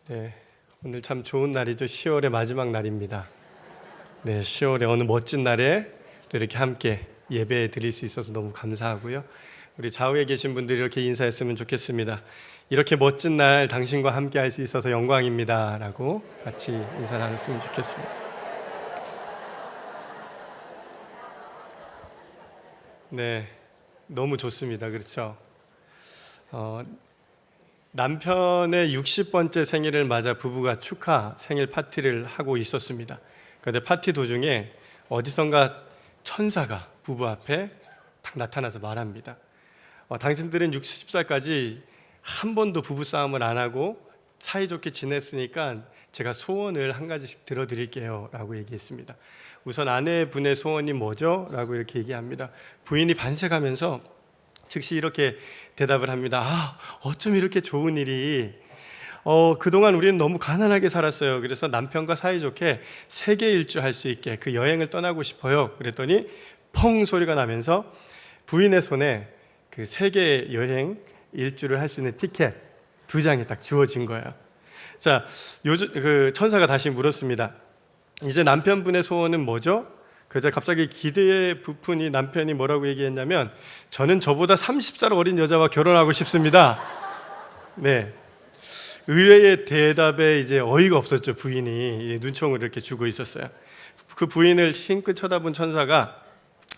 네, 오늘 참 좋은 날이죠. 10월의 마지막 날입니다. 네, 10월의 어느 멋진 날에 또 이렇게 함께 예배 드릴 수 있어서 너무 감사하고요. 우리 좌우에 계신 분들이 이렇게 인사했으면 좋겠습니다. 이렇게 멋진 날 당신과 함께 할 수 있어서 영광입니다 라고 같이 인사 나눴으면 좋겠습니다. 네, 너무 좋습니다. 그렇죠? 남편의 60번째 생일을 맞아 부부가 축하 생일 파티를 하고 있었습니다. 그런데 파티 도중에 어디선가 천사가 부부 앞에 딱 나타나서 말합니다. 당신들은 60살까지 한 번도 부부싸움을 안 하고 사이좋게 지냈으니까 제가 소원을 한 가지씩 들어드릴게요 라고 얘기했습니다. 우선 아내분의 소원이 뭐죠? 라고 이렇게 얘기합니다. 부인이 반색하면서 즉시 이렇게 대답을 합니다. 어쩜 이렇게 좋은 일이, 그동안 우리는 너무 가난하게 살았어요. 그래서 남편과 사이좋게 세계 일주할 수 있게 그 여행을 떠나고 싶어요. 그랬더니 펑 소리가 나면서 부인의 손에 그 세계 여행 일주를 할 수 있는 티켓 2장이 딱 주어진 거예요. 자, 그 천사가 다시 물었습니다. 이제 남편분의 소원은 뭐죠? 그래서 갑자기 기대에 부푼이 남편이 뭐라고 얘기했냐면, 저는 저보다 30살 어린 여자와 결혼하고 싶습니다. 네, 의외의 대답에 이제 어이가 없었죠. 부인이 눈총을 이렇게 주고 있었어요. 그 부인을 힐끗 쳐다본 천사가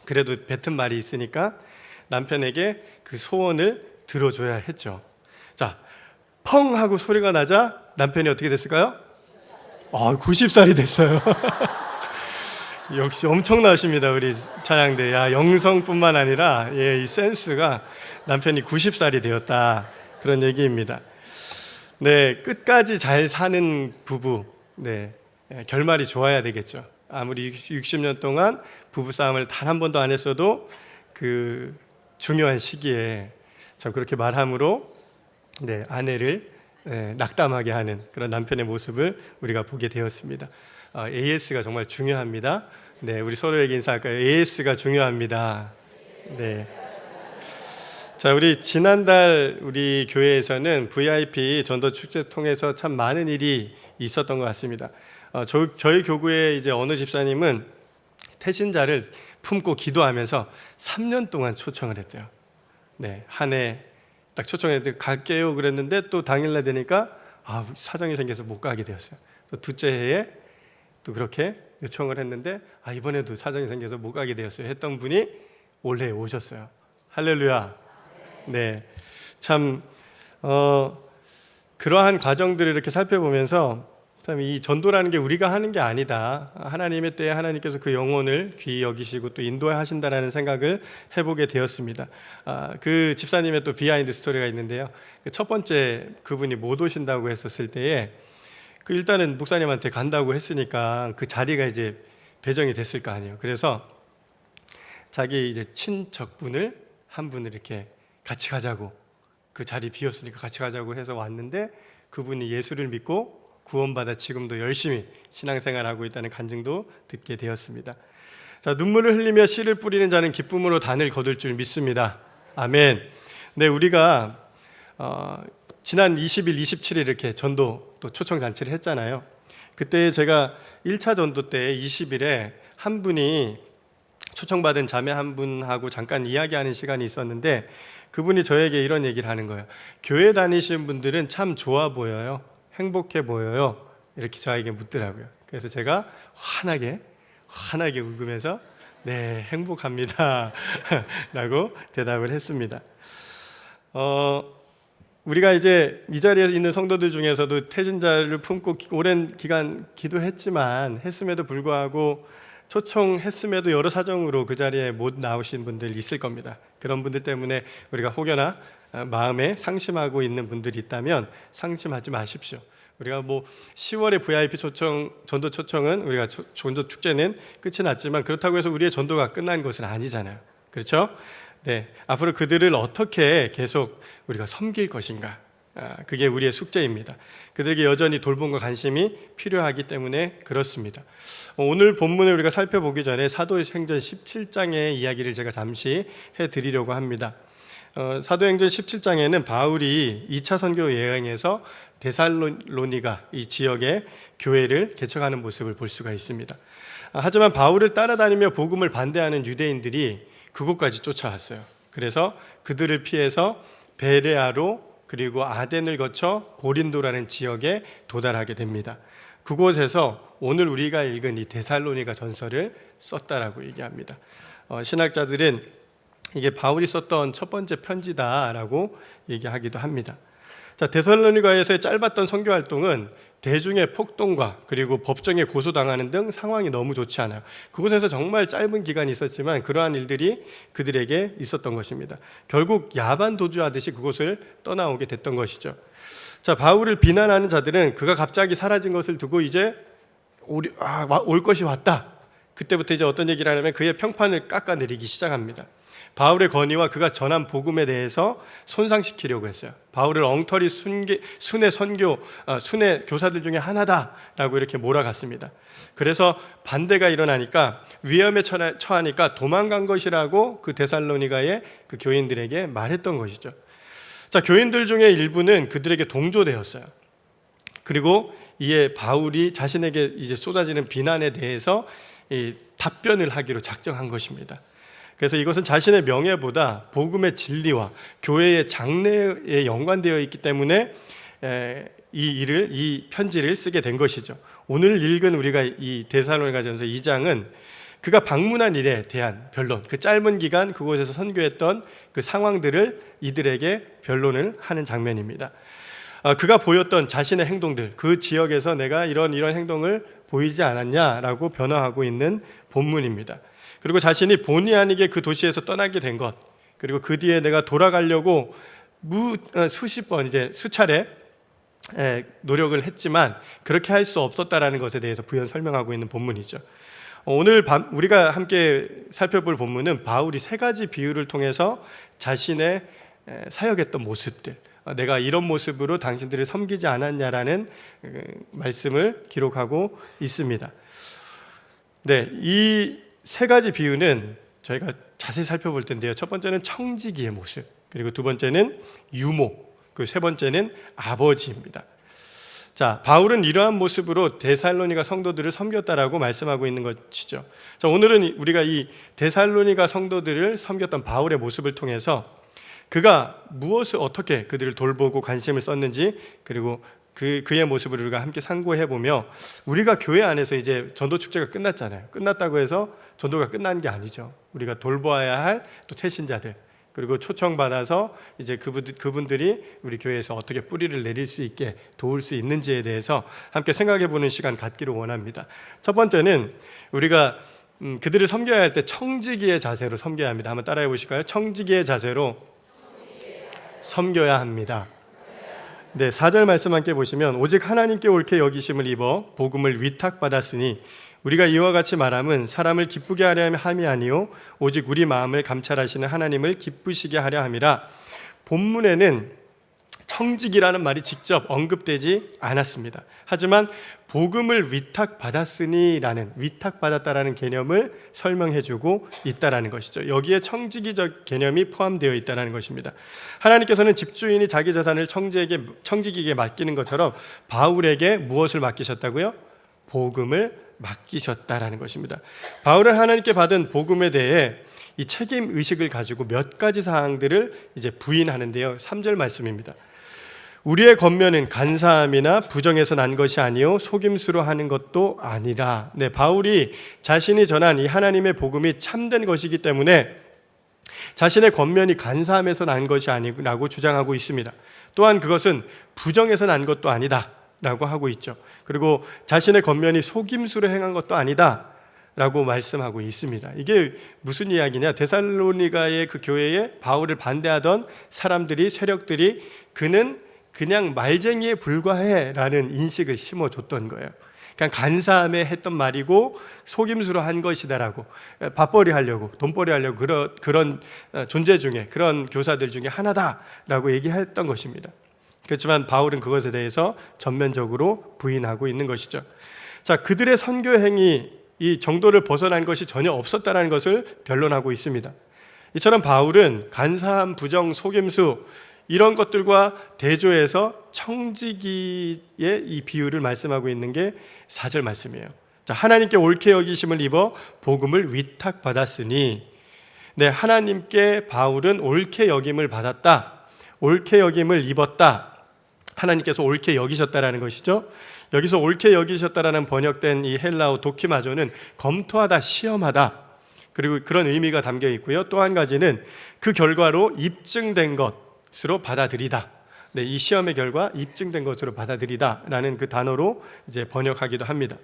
그래도 뱉은 말이 있으니까 남편에게 그 소원을 들어줘야 했죠. 자, 펑 하고 소리가 나자 남편이 어떻게 됐을까요? 90살이 됐어요. 역시 엄청나십니다, 우리 차양대. 영성뿐만 아니라 이 센스가, 남편이 90살이 되었다, 그런 얘기입니다. 네, 끝까지 잘 사는 부부, 네, 결말이 좋아야 되겠죠. 아무리 60년 동안 부부싸움을 단 한 번도 안 했어도 그 중요한 시기에 참 그렇게 말함으로 네, 아내를 낙담하게 하는 그런 남편의 모습을 우리가 보게 되었습니다. AS가 정말 중요합니다. 네, 우리 서로에게 인사할까요? AS가 중요합니다. 네. 자, 우리 지난달 우리 교회에서는 VIP 전도 축제 통해서 참 많은 일이 있었던 것 같습니다. 저희 교구의 이제 어느 집사님은 태신자를 품고 기도하면서 3년 동안 초청을 했대요. 네, 한 해 딱 초청했는데 갈게요 그랬는데 또 당일날 되니까 사정이 생겨서 못 가게 되었어요. 또 둘째 해에 또 그렇게 요청을 했는데 이번에도 사정이 생겨서 못 가게 되었어요 했던 분이 올해 오셨어요. 할렐루야. 네, 참 그러한 과정들을 이렇게 살펴보면서 참 이 전도라는 게 우리가 하는 게 아니다, 하나님의 때에 하나님께서 그 영혼을 귀히 여기시고 또 인도하신다라는 생각을 해보게 되었습니다. 그 집사님의 또 비하인드 스토리가 있는데요. 첫 번째 그분이 못 오신다고 했었을 때에 일단은 목사님한테 간다고 했으니까 그 자리가 이제 배정이 됐을 거 아니에요. 그래서 자기 이제 친척분을 한 분을 이렇게 같이 가자고, 그 자리 비었으니까 같이 가자고 해서 왔는데 그분이 예수를 믿고 구원받아 지금도 열심히 신앙생활하고 있다는 간증도 듣게 되었습니다. 자, 눈물을 흘리며 씨를 뿌리는 자는 기쁨으로 단을 거둘 줄 믿습니다. 아멘. 네, 우리가 지난 20일, 27일 이렇게 전도 또 초청 잔치를 했잖아요. 그때 제가 1차 전도 때 20일에 한 분이 초청받은 자매 한 분하고 잠깐 이야기하는 시간이 있었는데 그분이 저에게 이런 얘기를 하는 거예요. 교회 다니시는 분들은 참 좋아 보여요, 행복해 보여요, 이렇게 저에게 묻더라고요. 그래서 제가 환하게 울으면서 네, 행복합니다 라고 대답을 했습니다. 우리가 이제 이 자리에 있는 성도들 중에서도 태신자를 품고 오랜 기간 기도했지만 했음에도 불구하고 초청했음에도 여러 사정으로 그 자리에 못 나오신 분들 있을 겁니다. 그런 분들 때문에 우리가 혹여나 마음에 상심하고 있는 분들이 있다면 상심하지 마십시오. 우리가 10월에 VIP 초청, 전도 초청은 우리가 전도 축제는 끝이 났지만 그렇다고 해서 우리의 전도가 끝난 것은 아니잖아요. 그렇죠? 네, 앞으로 그들을 어떻게 계속 우리가 섬길 것인가, 그게 우리의 숙제입니다. 그들에게 여전히 돌봄과 관심이 필요하기 때문에 그렇습니다. 오늘 본문을 우리가 살펴보기 전에 사도행전 17장의 이야기를 제가 잠시 해드리려고 합니다. 사도행전 17장에는 바울이 2차 선교 여행에서 데살로니가 이 지역의 교회를 개척하는 모습을 볼 수가 있습니다. 하지만 바울을 따라다니며 복음을 반대하는 유대인들이 그곳까지 쫓아왔어요. 그래서 그들을 피해서 베레아로 그리고 아덴을 거쳐 고린도라는 지역에 도달하게 됩니다. 그곳에서 오늘 우리가 읽은 이 데살로니가 전서를 썼다라고 얘기합니다. 신학자들은 이게 바울이 썼던 첫 번째 편지다라고 얘기하기도 합니다. 자, 데살로니가에서의 짧았던 선교 활동은 대중의 폭동과 그리고 법정에 고소당하는 등 상황이 너무 좋지 않아요. 그곳에서 정말 짧은 기간이 있었지만 그러한 일들이 그들에게 있었던 것입니다. 결국 야반 도주하듯이 그곳을 떠나오게 됐던 것이죠. 자, 바울을 비난하는 자들은 그가 갑자기 사라진 것을 두고 이제 올 것이 왔다. 그때부터 이제 어떤 얘기를 하냐면 그의 평판을 깎아내리기 시작합니다. 바울의 건의와 그가 전한 복음에 대해서 손상시키려고 했어요. 바울을 엉터리 순회 교사들 중에 하나다라고 이렇게 몰아갔습니다. 그래서 반대가 일어나니까 위험에 처하니까 도망간 것이라고 그 데살로니가의 그 교인들에게 말했던 것이죠. 자, 교인들 중에 일부는 그들에게 동조되었어요. 그리고 이에 바울이 자신에게 이제 쏟아지는 비난에 대해서 답변을 하기로 작정한 것입니다. 그래서 이것은 자신의 명예보다 복음의 진리와 교회의 장래에 연관되어 있기 때문에 이 편지를 쓰게 된 것이죠. 오늘 읽은 우리가 이 데살로니가전서 2장은 그가 방문한 일에 대한 변론, 그 짧은 기간 그곳에서 선교했던 그 상황들을 이들에게 변론을 하는 장면입니다. 그가 보였던 자신의 행동들, 그 지역에서 내가 이런 행동을 보이지 않았냐라고 변화하고 있는 본문입니다. 그리고 자신이 본의 아니게 그 도시에서 떠나게 된 것, 그리고 그 뒤에 내가 돌아가려고 수차례 노력을 했지만 그렇게 할 수 없었다라는 것에 대해서 부연 설명하고 있는 본문이죠. 오늘 우리가 함께 살펴볼 본문은 바울이 세 가지 비유를 통해서 자신의 사역했던 모습들, 내가 이런 모습으로 당신들을 섬기지 않았냐라는 말씀을 기록하고 있습니다. 네, 이 세 가지 비유는 저희가 자세히 살펴볼 텐데요. 첫 번째는 청지기의 모습, 그리고 두 번째는 유모, 그 세 번째는 아버지입니다. 자, 바울은 이러한 모습으로 데살로니가 성도들을 섬겼다라고 말씀하고 있는 것이죠. 자, 오늘은 우리가 이 데살로니가 성도들을 섬겼던 바울의 모습을 통해서 그가 무엇을 어떻게 그들을 돌보고 관심을 썼는지, 그리고 그의 모습을 우리가 함께 상고해 보며, 우리가 교회 안에서 이제 전도 축제가 끝났잖아요. 끝났다고 해서 전도가 끝난 게 아니죠. 우리가 돌보아야 할 또 태신자들, 그리고 초청받아서 이제 그분들이 우리 교회에서 어떻게 뿌리를 내릴 수 있게 도울 수 있는지에 대해서 함께 생각해 보는 시간 갖기를 원합니다. 첫 번째는 우리가 그들을 섬겨야 할 때 청지기의 자세로 섬겨야 합니다. 한번 따라해 보실까요? 청지기의 자세로 섬겨야 합니다. 네, 4절 말씀 함께 보시면, 오직 하나님께 옳게 여기심을 입어 복음을 위탁받았으니 우리가 이와 같이 말함은 사람을 기쁘게 하려 함이 아니요 오직 우리 마음을 감찰하시는 하나님을 기쁘시게 하려 함이라. 본문에는 청지기라는 말이 직접 언급되지 않았습니다. 하지만 복음을 위탁받았으니라는, 위탁받았다라는 개념을 설명해주고 있다라는 것이죠. 여기에 청지기적 개념이 포함되어 있다라는 것입니다. 하나님께서는 집주인이 자기 재산을 청지기에게 맡기는 것처럼 바울에게 무엇을 맡기셨다고요? 복음을 맡기셨다라는 것입니다. 바울은 하나님께 받은 복음에 대해 이 책임 의식을 가지고 몇 가지 사항들을 이제 부인하는데요. 3절 말씀입니다. 우리의 권면은 간사함이나 부정에서 난 것이 아니요 속임수로 하는 것도 아니라. 네, 바울이 자신이 전한 이 하나님의 복음이 참된 것이기 때문에 자신의 권면이 간사함에서 난 것이 아니라고 주장하고 있습니다. 또한 그것은 부정에서 난 것도 아니다 라고 하고 있죠. 그리고 자신의 권면이 속임수로 행한 것도 아니다 라고 말씀하고 있습니다. 이게 무슨 이야기냐? 데살로니가의 그 교회에 바울을 반대하던 세력들이 그는 그냥 말쟁이에 불과해 라는 인식을 심어줬던 거예요. 그냥 간사함에 했던 말이고 속임수로 한 것이다라고, 밥벌이 하려고, 돈벌이 하려고 그런 존재 중에, 그런 교사들 중에 하나다라고 얘기했던 것입니다. 그렇지만 바울은 그것에 대해서 전면적으로 부인하고 있는 것이죠. 자, 그들의 선교 행위, 이 정도를 벗어난 것이 전혀 없었다는 것을 변론하고 있습니다. 이처럼 바울은 간사함, 부정, 속임수, 이런 것들과 대조해서 청지기의 이 비유를 말씀하고 있는 게 4절 말씀이에요. 자, 하나님께 옳게 여기심을 입어 복음을 위탁받았으니, 네, 하나님께 바울은 옳게 여김을 받았다, 옳게 여김을 입었다, 하나님께서 옳게 여기셨다라는 것이죠. 여기서 옳게 여기셨다라는 번역된 이 헬라어 도키마조는 검토하다, 시험하다, 그리고 그런 의미가 담겨 있고요. 또 한 가지는 그 결과로 입증된 것으로 받아들이다. 네, 이 시험의 결과 입증된 것으로 받아들이다라는 그 단어로 이제 번역하기도 합니다.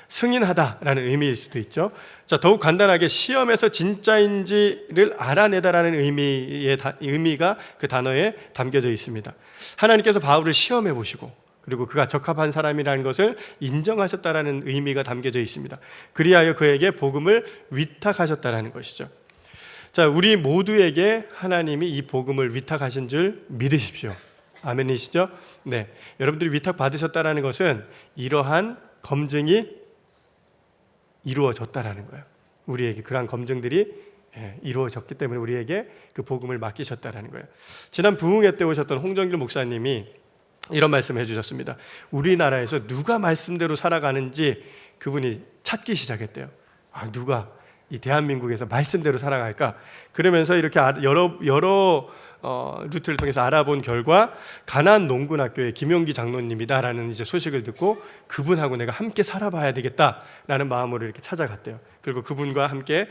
승인하다라는 의미일 수도 있죠. 자, 더욱 간단하게 시험에서 진짜인지를 알아내다라는 의미가 그 단어에 담겨져 있습니다. 하나님께서 바울을 시험해 보시고, 그리고 그가 적합한 사람이라는 것을 인정하셨다라는 의미가 담겨져 있습니다. 그리하여 그에게 복음을 위탁하셨다라는 것이죠. 자, 우리 모두에게 하나님이 이 복음을 위탁하신 줄 믿으십시오. 아멘이시죠? 네, 여러분들이 위탁 받으셨다라는 것은 이러한 검증이 이루어졌다라는 거예요. 우리에게 그러한 검증들이 이루어졌기 때문에 우리에게 그 복음을 맡기셨다라는 거예요. 지난 부흥회 때 오셨던 홍정길 목사님이 이런 말씀을 해주셨습니다. 우리나라에서 누가 말씀대로 살아가는지 그분이 찾기 시작했대요. 누가 이 대한민국에서 말씀대로 살아갈까? 그러면서 이렇게 여러 루트를 통해서 알아본 결과 가나안 농군학교의 김용기 장로님이다라는 이제 소식을 듣고 그분하고 내가 함께 살아봐야 되겠다라는 마음으로 이렇게 찾아갔대요. 그리고 그분과 함께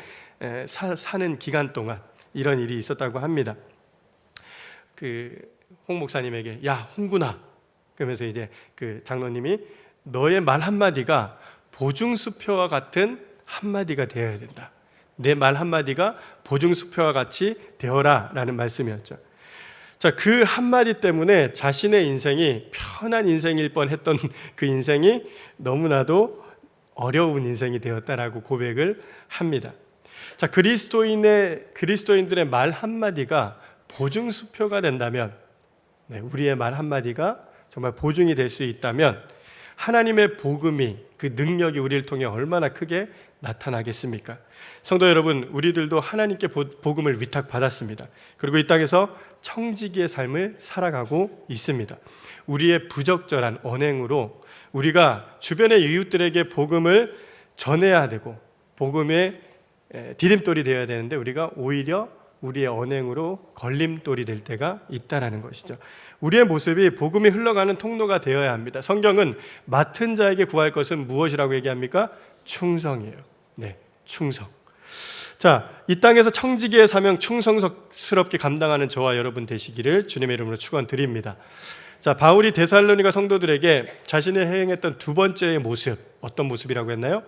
사는 기간 동안 이런 일이 있었다고 합니다. 홍 목사님에게 야 홍군아, 그러면서 이제 그 장로님이 너의 말 한마디가 보증수표와 같은 한마디가 되어야 된다. 내 말 한마디가 보증수표와 같이 되어라 라는 말씀이었죠. 자, 그 한마디 때문에 자신의 인생이 편한 인생일 뻔했던 그 인생이 너무나도 어려운 인생이 되었다라고 고백을 합니다. 자, 그리스도인들의 말 한마디가 보증수표가 된다면, 네, 우리의 말 한마디가 정말 보증이 될 수 있다면 하나님의 복음이, 그 능력이 우리를 통해 얼마나 크게 나타나겠습니까? 성도 여러분, 우리들도 하나님께 복음을 위탁받았습니다. 그리고 이 땅에서 청지기의 삶을 살아가고 있습니다. 우리의 부적절한 언행으로 우리가 주변의 이웃들에게 복음을 전해야 되고 복음의 디딤돌이 되어야 되는데 우리가 오히려 우리의 언행으로 걸림돌이 될 때가 있다라는 것이죠. 우리의 모습이 복음이 흘러가는 통로가 되어야 합니다. 성경은 맡은 자에게 구할 것은 무엇이라고 얘기합니까? 충성이에요. 네, 충성. 자, 이 땅에서 청지기의 사명 충성스럽게 감당하는 저와 여러분 되시기를 주님의 이름으로 축원드립니다. 자, 바울이 데살로니가 성도들에게 자신이 행했던 두 번째의 모습, 어떤 모습이라고 했나요?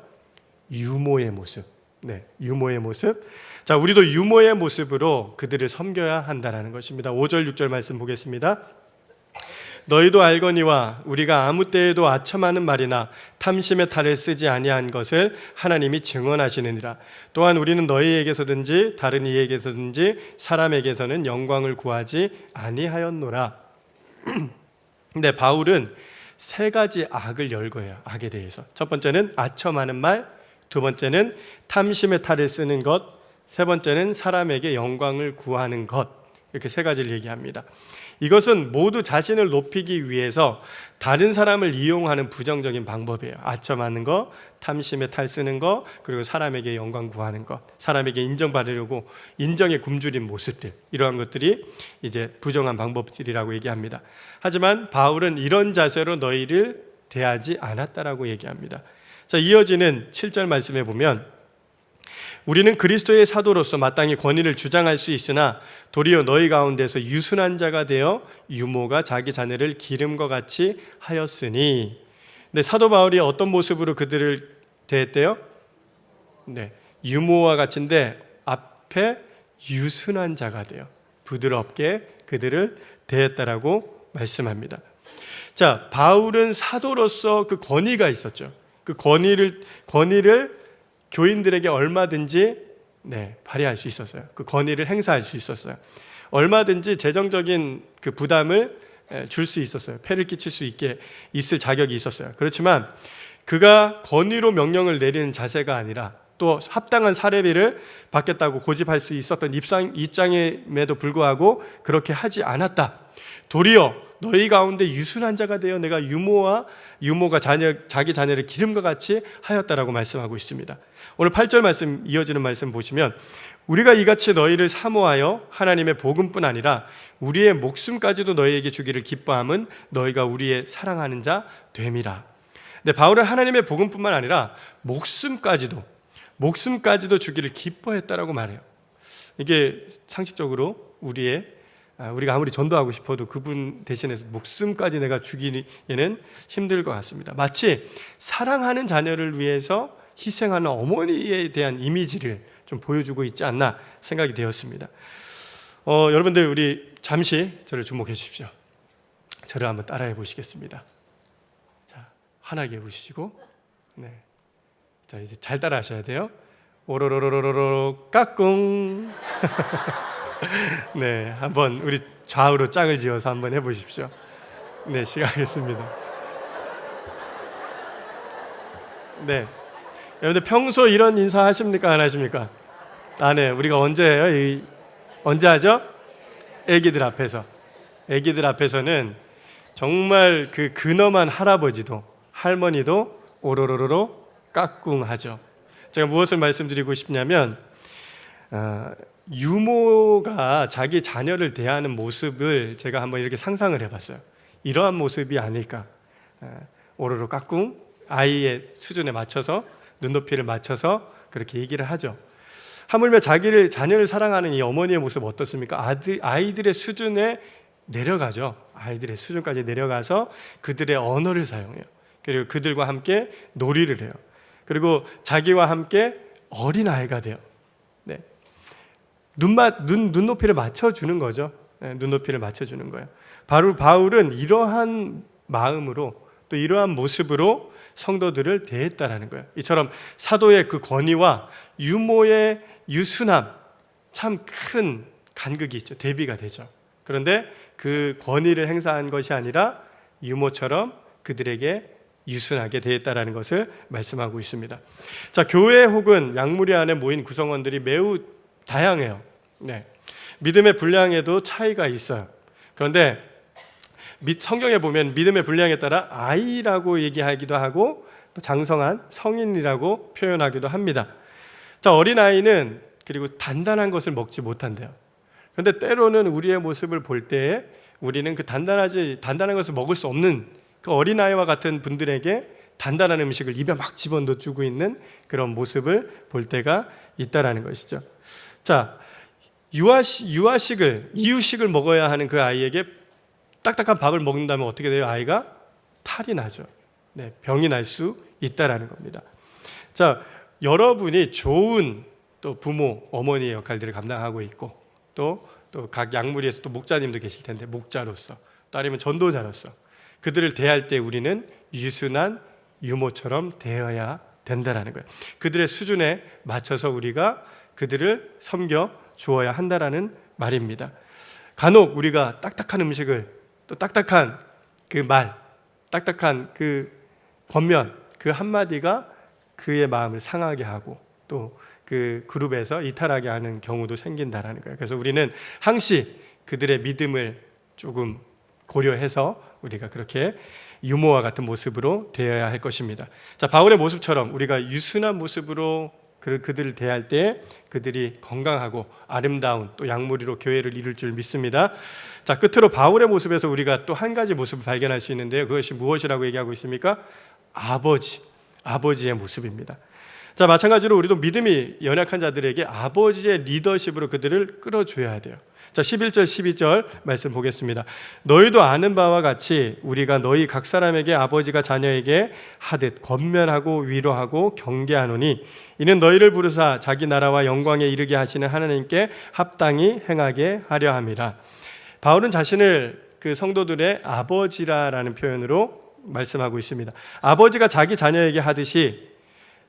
유모의 모습. 네, 유모의 모습. 자, 우리도 유모의 모습으로 그들을 섬겨야 한다는 것입니다. 5절 6절 말씀 보겠습니다. 너희도 알거니와 우리가 아무 때에도 아첨하는 말이나 탐심의 탈을 쓰지 아니한 것을 하나님이 증언하시느니라. 또한 우리는 너희에게서든지 다른 이에게서든지 사람에게서는 영광을 구하지 아니하였노라. 근데 바울은 세 가지 악을 열거해요. 악에 대해서. 첫 번째는 아첨하는 말, 두 번째는 탐심의 탈을 쓰는 것, 세 번째는 사람에게 영광을 구하는 것. 이렇게 세 가지를 얘기합니다. 이것은 모두 자신을 높이기 위해서 다른 사람을 이용하는 부정적인 방법이에요. 아첨하는 거, 탐심에 탈 쓰는 거, 그리고 사람에게 영광 구하는 거, 사람에게 인정받으려고 인정에 굶주린 모습들, 이러한 것들이 이제 부정한 방법들이라고 얘기합니다. 하지만 바울은 이런 자세로 너희를 대하지 않았다라고 얘기합니다. 자, 이어지는 7절 말씀에 보면 우리는 그리스도의 사도로서 마땅히 권위를 주장할 수 있으나 도리어 너희 가운데서 유순한 자가 되어 유모가 자기 자녀를 기름과 같이 하였으니. 근데 사도 바울이 어떤 모습으로 그들을 대했대요? 네, 유모와 같은데 앞에 유순한 자가 되어 부드럽게 그들을 대했다라고 말씀합니다. 자, 바울은 사도로서 그 권위가 있었죠. 그 권위를 교인들에게 얼마든지 발휘할 수 있었어요. 그 권위를 행사할 수 있었어요. 얼마든지 재정적인 그 부담을 줄 수 있었어요. 폐를 끼칠 수 있을 자격이 있었어요. 그렇지만 그가 권위로 명령을 내리는 자세가 아니라 또 합당한 사례비를 받겠다고 고집할 수 있었던 입장임에도 불구하고 그렇게 하지 않았다. 도리어 너희 가운데 유순한 자가 되어 내가 유모가 자기 자녀를 기름과 같이 하였다라고 말씀하고 있습니다. 오늘 8절 말씀 이어지는 말씀 보시면 우리가 이같이 너희를 사모하여 하나님의 복음뿐 아니라 우리의 목숨까지도 너희에게 주기를 기뻐함은 너희가 우리의 사랑하는 자 됨이라. 근데 바울은 하나님의 복음뿐만 아니라 목숨까지도 주기를 기뻐했다라고 말해요. 이게 상식적으로 우리가 아무리 전도하고 싶어도 그분 대신해서 목숨까지 내가 주기에는 힘들 것 같습니다. 마치 사랑하는 자녀를 위해서 희생하는 어머니에 대한 이미지를 좀 보여주고 있지 않나 생각이 되었습니다. 여러분들 우리 잠시 저를 주목해 주십시오. 저를 한번 따라해 보시겠습니다. 자, 환하게 웃으시고, 네. 자, 이제 잘 따라하셔야 돼요. 오로로로로로 까꿍. 네, 한번 우리 좌우로 짝을 지어서 한번 해보십시오. 네, 시작하겠습니다. 네, 여러분들 평소 이런 인사 하십니까? 안 하십니까? 네, 우리가 언제 해요? 언제 하죠? 애기들 앞에서는 정말 그 근엄한 할아버지도 할머니도 오로로로로 까꿍 하죠. 제가 무엇을 말씀드리고 싶냐면 유모가 자기 자녀를 대하는 모습을 제가 한번 이렇게 상상을 해봤어요. 이러한 모습이 아닐까. 오로로 까꿍, 아이의 수준에 맞춰서 눈높이를 맞춰서 그렇게 얘기를 하죠. 하물며 자녀를 사랑하는 이 어머니의 모습 어떻습니까? 아이들의 수준에 내려가죠. 아이들의 수준까지 내려가서 그들의 언어를 사용해요. 그리고 그들과 함께 놀이를 해요. 그리고 자기와 함께 어린아이가 돼요. 네. 눈높이를 맞춰주는 거죠. 네, 눈높이를 맞춰주는 거예요. 바울은 이러한 마음으로 또 이러한 모습으로 성도들을 대했다라는 거예요. 이처럼 사도의 그 권위와 유모의 유순함, 참 큰 간극이 있죠. 대비가 되죠. 그런데 그 권위를 행사한 것이 아니라 유모처럼 그들에게 유순하게 대했다라는 것을 말씀하고 있습니다. 자, 교회 혹은 양무리 안에 모인 구성원들이 매우 다양해요. 네. 믿음의 분량에도 차이가 있어요. 그런데 성경에 보면 믿음의 분량에 따라 아이라고 얘기하기도 하고 또 장성한 성인이라고 표현하기도 합니다. 자, 어린아이는 그리고 단단한 것을 먹지 못한대요. 그런데 때로는 우리의 모습을 볼 때에 우리는 그 단단한 것을 먹을 수 없는 그 어린아이와 같은 분들에게 단단한 음식을 입에 막 집어넣어주고 있는 그런 모습을 볼 때가 있다라는 것이죠. 자, 이유식을 먹어야 하는 그 아이에게 딱딱한 밥을 먹는다면 어떻게 돼요? 아이가 탈이 나죠. 네, 병이 날 수 있다라는 겁니다. 자, 여러분이 좋은 또 부모, 어머니의 역할들을 감당하고 있고 또 각 양무리에서 또 목자님도 계실 텐데 목자로서 또 아니면 전도자로서 그들을 대할 때 우리는 유순한 유모처럼 대해야 된다라는 거예요. 그들의 수준에 맞춰서 우리가 그들을 섬겨 주어야 한다라는 말입니다. 간혹 우리가 딱딱한 음식을 또 딱딱한 그 말, 딱딱한 그 권면, 그 한마디가 그의 마음을 상하게 하고 또 그 그룹에서 이탈하게 하는 경우도 생긴다라는 거예요. 그래서 우리는 항시 그들의 믿음을 조금 고려해서 우리가 그렇게 유모와 같은 모습으로 되어야 할 것입니다. 자, 바울의 모습처럼 우리가 유순한 모습으로 그들을 대할 때 그들이 건강하고 아름다운 또 양무리로 교회를 이룰 줄 믿습니다. 자, 끝으로 바울의 모습에서 우리가 또 한 가지 모습을 발견할 수 있는데요. 그것이 무엇이라고 얘기하고 있습니까? 아버지의 모습입니다. 자, 마찬가지로 우리도 믿음이 연약한 자들에게 아버지의 리더십으로 그들을 끌어줘야 돼요. 자, 11절 12절 말씀 보겠습니다. 너희도 아는 바와 같이 우리가 너희 각 사람에게 아버지가 자녀에게 하듯 권면하고 위로하고 경계하노니 이는 너희를 부르사 자기 나라와 영광에 이르게 하시는 하나님께 합당히 행하게 하려 함이라. 바울은 자신을 그 성도들의 아버지라는 표현으로 말씀하고 있습니다. 아버지가 자기 자녀에게 하듯이,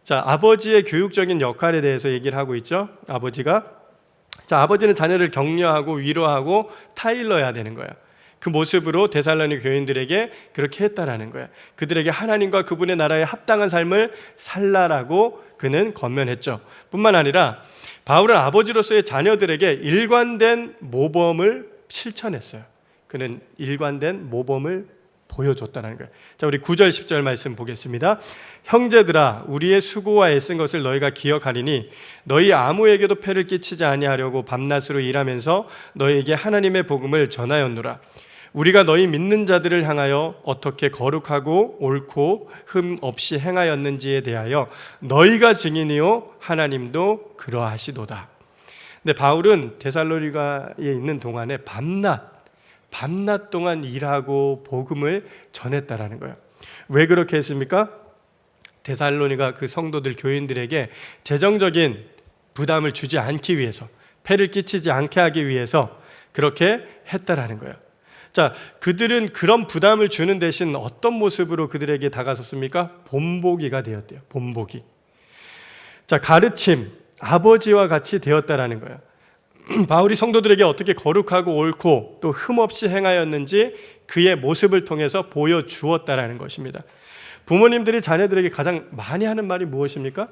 자, 아버지의 교육적인 역할에 대해서 얘기를 하고 있죠. 아버지는 자녀를 격려하고 위로하고 타일러야 되는 거예요. 그 모습으로 데살로니가 교인들에게 그렇게 했다라는 거예요. 그들에게 하나님과 그분의 나라에 합당한 삶을 살라라고 그는 권면했죠. 뿐만 아니라 바울은 아버지로서의 자녀들에게 일관된 모범을 실천했어요. 그는 일관된 모범을 보여줬다는 거예요. 자, 우리 9절 10절 말씀 보겠습니다. 형제들아, 우리의 수고와 애쓴 것을 너희가 기억하리니 너희 아무에게도 폐를 끼치지 아니하려고 밤낮으로 일하면서 너희에게 하나님의 복음을 전하였노라. 우리가 너희 믿는 자들을 향하여 어떻게 거룩하고 옳고 흠 없이 행하였는지에 대하여 너희가 증인이요 하나님도 그러하시도다. 근데 바울은 데살로니가에 있는 동안에 밤낮 동안 일하고 복음을 전했다라는 거예요. 왜 그렇게 했습니까? 데살로니가 그 성도들 교인들에게 재정적인 부담을 주지 않기 위해서, 폐를 끼치지 않게 하기 위해서 그렇게 했다라는 거예요. 자, 그들은 그런 부담을 주는 대신 어떤 모습으로 그들에게 다가섰습니까? 본보기가 되었대요. 본보기. 자, 가르침, 아버지와 같이 되었다라는 거예요. 바울이 성도들에게 어떻게 거룩하고 옳고 또 흠없이 행하였는지 그의 모습을 통해서 보여주었다라는 것입니다. 부모님들이 자녀들에게 가장 많이 하는 말이 무엇입니까?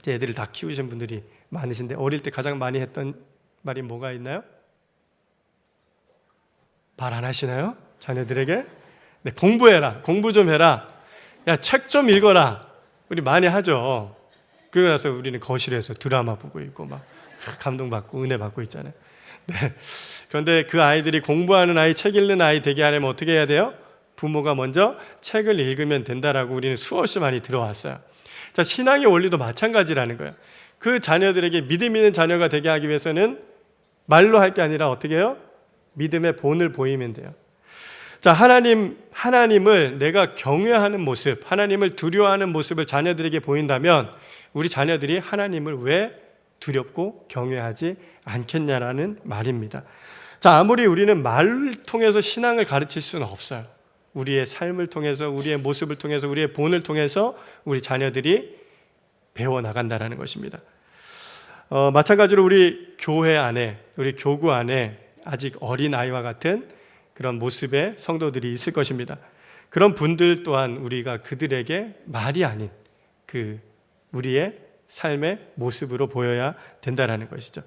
애들을 다 키우신 분들이 많으신데 어릴 때 가장 많이 했던 말이 뭐가 있나요? 말 안 하시나요? 자녀들에게? 네, 공부해라. 공부 좀 해라. 야, 책 좀 읽어라. 우리 많이 하죠. 그러고 나서 우리는 거실에서 드라마 보고 있고 막 감동받고 은혜 받고 있잖아요. 네. 그런데 그 아이들이 공부하는 아이, 책 읽는 아이 되게 하려면 어떻게 해야 돼요? 부모가 먼저 책을 읽으면 된다라고 우리는 수없이 많이 들어왔어요. 자, 신앙의 원리도 마찬가지라는 거예요. 그 자녀들에게 믿음 있는 자녀가 되게 하기 위해서는 말로 할 게 아니라 어떻게 해요? 믿음의 본을 보이면 돼요. 자, 하나님을 내가 경외하는 모습, 하나님을 두려워하는 모습을 자녀들에게 보인다면 우리 자녀들이 하나님을 왜 두렵고 경외하지 않겠냐라는 말입니다. 자, 아무리 우리는 말을 통해서 신앙을 가르칠 수는 없어요. 우리의 삶을 통해서, 우리의 모습을 통해서, 우리의 본을 통해서 우리 자녀들이 배워나간다는 것입니다. 마찬가지로 우리 교회 안에, 우리 교구 안에 아직 어린 아이와 같은 그런 모습의 성도들이 있을 것입니다. 그런 분들 또한 우리가 그들에게 말이 아닌 그 우리의 삶의 모습으로 보여야 된다는 것이죠.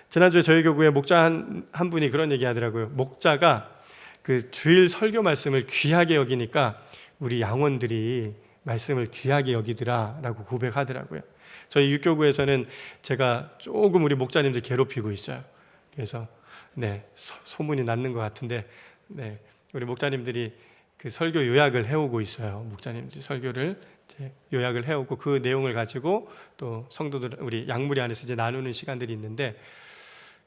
지난주에 저희 교구에 목자 한 분이 그런 얘기 하더라고요. 목자가 그 주일 설교 말씀을 귀하게 여기니까 우리 양원들이 말씀을 귀하게 여기더라라고 고백하더라고요. 저희 육교구에서는 제가 조금 우리 목자님들 괴롭히고 있어요. 그래서 네, 소문이 났는 것 같은데, 네, 우리 목자님들이 그 설교 요약을 해오고 있어요. 목자님들이 설교를 요약을 해오고 그 내용을 가지고 또 성도들, 우리 양무리 안에서 이제 나누는 시간들이 있는데,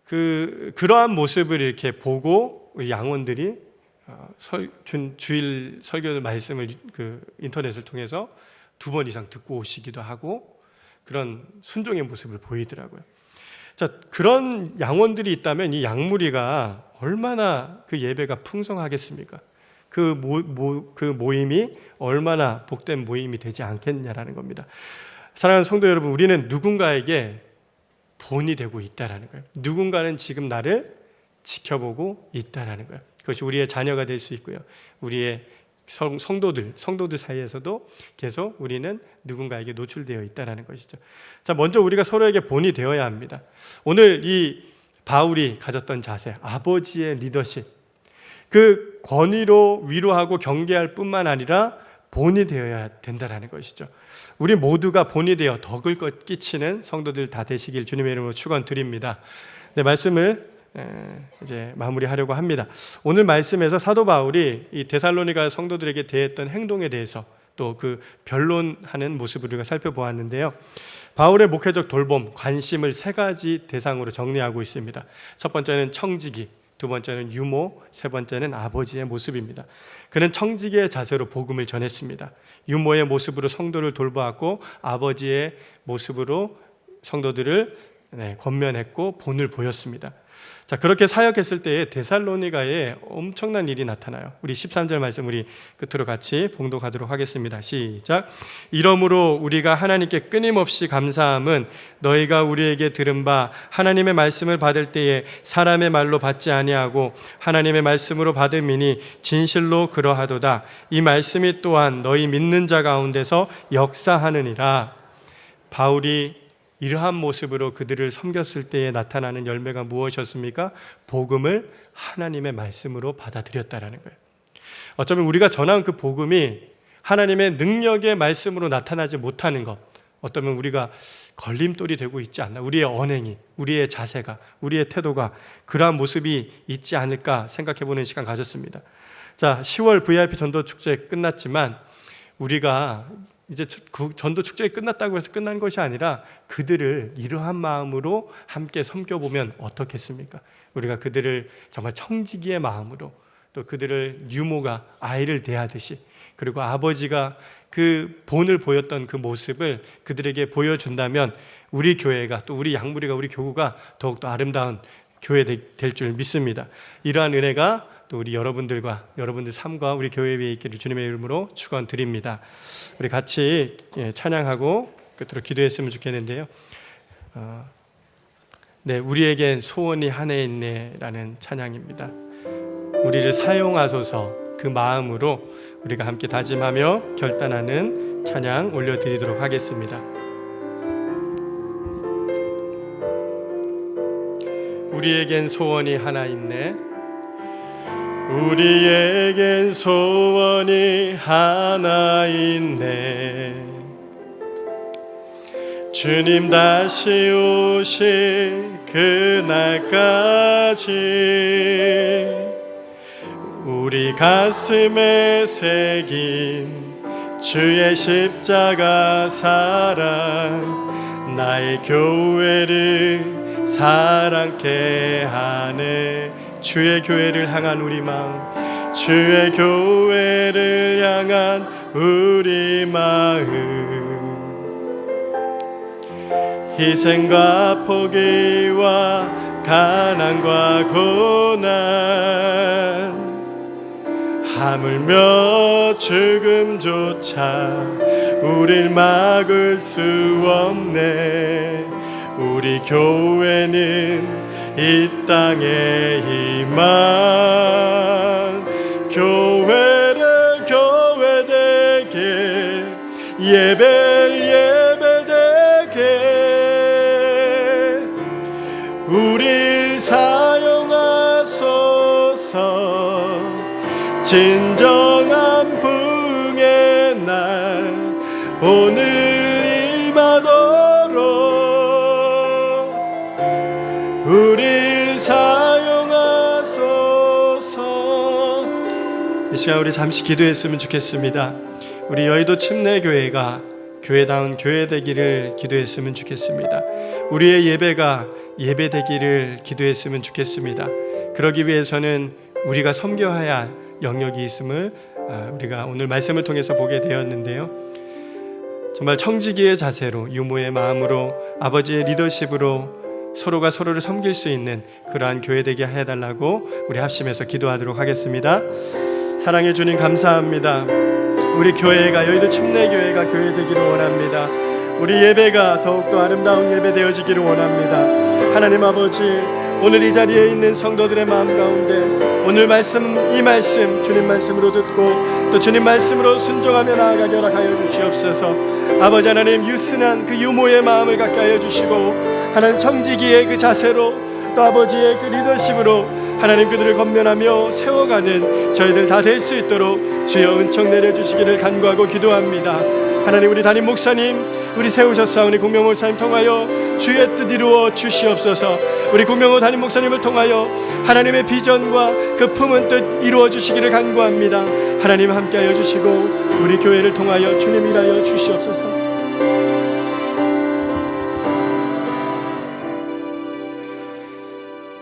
그러한 모습을 이렇게 보고 우리 양원들이 주일 설교 말씀을 그 인터넷을 통해서 2번 이상 듣고 오시기도 하고 그런 순종의 모습을 보이더라고요. 자, 그런 양원들이 있다면 이 양무리가 얼마나 그 예배가 풍성하겠습니까? 그 모임이 얼마나 복된 모임이 되지 않겠냐라는 겁니다. 사랑하는 성도 여러분, 우리는 누군가에게 본이 되고 있다라는 거예요. 누군가는 지금 나를 지켜보고 있다라는 거예요. 그것이 우리의 자녀가 될 수 있고요. 우리의 성도들 사이에서도 계속 우리는 누군가에게 노출되어 있다는 것이죠. 자, 먼저 우리가 서로에게 본이 되어야 합니다. 오늘 이 바울이 가졌던 자세, 아버지의 리더십, 그 권위로 위로하고 경계할 뿐만 아니라 본이 되어야 된다는 것이죠. 우리 모두가 본이 되어 덕을 끼치는 성도들 다 되시길 주님의 이름으로 축원드립니다. 네, 말씀을 이제 마무리하려고 합니다. 오늘 말씀에서 사도 바울이 이 데살로니가 성도들에게 대했던 행동에 대해서 또 그 변론하는 모습을 우리가 살펴보았는데요. 바울의 목회적 돌봄, 관심을 3가지 대상으로 정리하고 있습니다. 첫 번째는 청지기, 두 번째는 유모, 세 번째는 아버지의 모습입니다. 그는 청지기의 자세로 복음을 전했습니다. 유모의 모습으로 성도를 돌보았고 아버지의 모습으로 성도들을 권면했고 본을 보였습니다. 자, 그렇게 사역했을 때에 데살로니가에 엄청난 일이 나타나요. 우리 13절 말씀 우리 끝으로 같이 봉독하도록 하겠습니다. 시작. 이러므로 우리가 하나님께 끊임없이 감사함은 너희가 우리에게 들은 바 하나님의 말씀을 받을 때에 사람의 말로 받지 아니하고 하나님의 말씀으로 받음이니 진실로 그러하도다. 이 말씀이 또한 너희 믿는 자 가운데서 역사하느니라. 바울이 이러한 모습으로 그들을 섬겼을 때에 나타나는 열매가 무엇이었습니까? 복음을 하나님의 말씀으로 받아들였다라는 거예요. 어쩌면 우리가 전한 그 복음이 하나님의 능력의 말씀으로 나타나지 못하는 것, 어쩌면 우리가 걸림돌이 되고 있지 않나, 우리의 언행이, 우리의 자세가, 우리의 태도가 그러한 모습이 있지 않을까 생각해보는 시간 가졌습니다. 자, 10월 VIP 전도 축제 끝났지만 우리가 이제 그 전도 축제가 끝났다고 해서 끝난 것이 아니라 그들을 이러한 마음으로 함께 섬겨보면 어떻겠습니까? 우리가 그들을 정말 청지기의 마음으로, 또 그들을 유모가 아이를 대하듯이, 그리고 아버지가 그 본을 보였던 그 모습을 그들에게 보여준다면 우리 교회가, 또 우리 양무리가, 우리 교구가 더욱더 아름다운 교회 될 줄 믿습니다. 이러한 은혜가 또 우리 여러분들과 여러분들 삶과 우리 교회 위에 있기를 주님의 이름으로 축원드립니다. 우리 같이 찬양하고 끝으로 기도했으면 좋겠는데요. 네, 우리에겐 소원이 하나 있네라는 찬양입니다. 우리를 사용하소서, 그 마음으로 우리가 함께 다짐하며 결단하는 찬양 올려드리도록 하겠습니다. 우리에겐 소원이 하나 있네. 우리에겐 소원이 하나 있네. 주님 다시 오실 그날까지 우리 가슴에 새긴 주의 십자가 사랑, 나의 교회를 사랑케 하네. 주의 교회를 향한 우리 마음, 주의 교회를 향한 우리 마음, 희생과 포기와 가난과 고난, 하물며 죽음조차 우릴 막을 수 없네. 우리 교회는 이 땅의 희망, 교회를 교회되게, 예배되게 우릴 사용하소서. 진정한 부흥의 날 오늘 임하도록 우릴 사용하소서. 이 시간 우리 잠시 기도했으면 좋겠습니다. 우리 여의도 침례교회가 교회다운 교회 되기를 기도했으면 좋겠습니다. 우리의 예배가 예배 되기를 기도했으면 좋겠습니다. 그러기 위해서는 우리가 섬겨야 할 영역이 있음을 우리가 오늘 말씀을 통해서 보게 되었는데요. 정말 청지기의 자세로, 유모의 마음으로, 아버지의 리더십으로 서로가 서로를 섬길 수 있는 그러한 교회 되게 해달라고 우리 합심해서 기도하도록 하겠습니다. 사랑해 주님 감사합니다. 우리 교회가, 여의도 침례교회가 교회 되기를 원합니다. 우리 예배가 더욱더 아름다운 예배 되어지기를 원합니다. 하나님 아버지, 오늘 이 자리에 있는 성도들의 마음 가운데 오늘 이 말씀 주님 말씀으로 듣고 또 주님 말씀으로 순종하며 나아가게 허락하여 주시옵소서. 아버지 하나님, 유순한 그 유모의 마음을 갖게 하여 주시고, 하나님 청지기의 그 자세로, 또 아버지의 그 리더십으로 하나님 그들을 건면하며 세워가는 저희들 다 될 수 있도록 주여 은총 내려주시기를 간구하고 기도합니다. 하나님, 우리 담임 목사님, 우리 세우셨사오니 공명 목사님 통하여 주의 뜻 이루어 주시옵소서. 우리 공명호 담임 목사님을 통하여 하나님의 비전과 그 품은 뜻 이루어 주시기를 간구합니다. 하나님 함께하여 주시고 우리 교회를 통하여 주님 일하여 주시옵소서.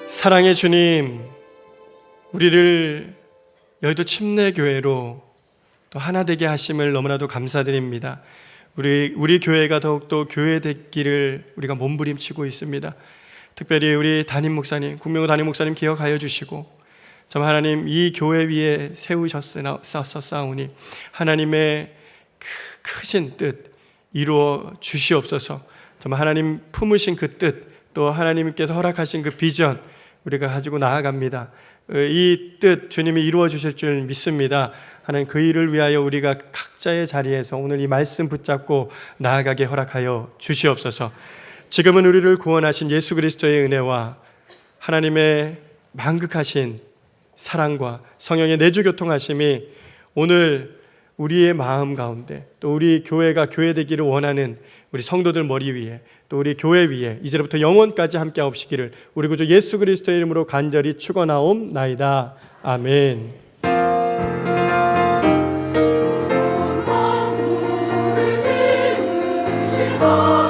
사랑의 주님, 우리를 여의도 침례교회로 또 하나 되게 하심을 너무나도 감사드립니다. 우리 교회가 더욱더 교회 되기를 우리가 몸부림치고 있습니다. 특별히 우리 담임 목사님, 국명호 담임 목사님 기억하여 주시고, 정말 하나님 이 교회 위에 세우셨사오니 하나님의 크신 뜻 이루어 주시옵소서. 정말 하나님 품으신 그 뜻, 또 하나님께서 허락하신 그 비전, 우리가 가지고 나아갑니다. 이 뜻 주님이 이루어 주실 줄 믿습니다. 하나님, 그 일을 위하여 우리가 각자의 자리에서 오늘 이 말씀 붙잡고 나아가게 허락하여 주시옵소서. 지금은 우리를 구원하신 예수 그리스도의 은혜와 하나님의 만극하신 사랑과 성령의 내주교통하심이 오늘 우리의 마음 가운데, 또 우리 교회가 교회되기를 원하는 우리 성도들 머리 위에, 또 우리 교회 위에 이제부터 영원까지 함께 하옵시기를 우리 구주 예수 그리스도의 이름으로 간절히 축원하옵나이다. 아멘. 아